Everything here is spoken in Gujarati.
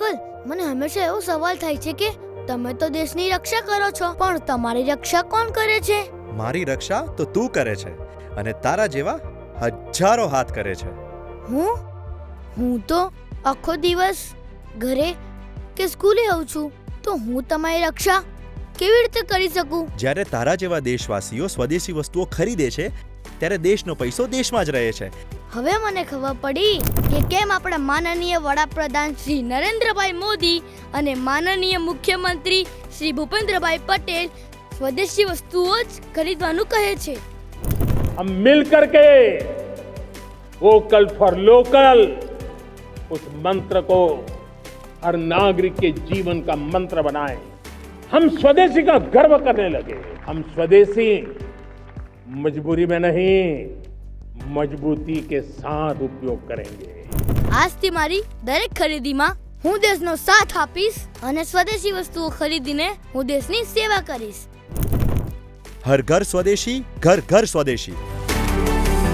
અંકલ, મને હંમેશા એવો સવાલ થાય છે કે તમે તો દેશની રક્ષા કરો છો, પણ તમારી રક્ષા કોણ કરે છે? મારી રક્ષા તો તું કરે છે અને તારા જેવા હજારો હાથ કરે છે. હું તો આખો દિવસ ઘરે કે સ્કૂલે આવું છું, તો હું તમારી રક્ષા કેવી રીતે કરી શકું? જ્યારે તારા જેવા દેશવાસીઓ સ્વદેશી વસ્તુઓ ખરીદે છે ત્યારે દેશનો પૈસો દેશમાં જ રહે છે. હવે મને ખબર પડી કે કેમ આપણા માનનીય વડાપ્રધાન શ્રી નરેન્દ્રભાઈ મોદી અને માનનીય મુખ્યમંત્રી શ્રી ભૂપેન્દ્રભાઈ પટેલ સ્વદેશી વસ્તુઓ જ ખરીદવાનું કહે છે. हम मिल करके वोकल फॉर लोकल उस मंत्र को हर नागरिक के जीवन का मंत्र बनाएं. हम स्वदेशी का गर्व करने लगे. हम स्वदेशी मजबूरी में नहीं, मजबूती के साथ उपयोग करेंगे. આજથી મારી દરેક ખરીદીમાં હું દેશનો સાથ આપીશ અને સ્વદેશી વસ્તુઓ ખરીદીને હું દેશની સેવા કરીશ. હર ઘર સ્વદેશી, ઘર ઘર સ્વદેશી.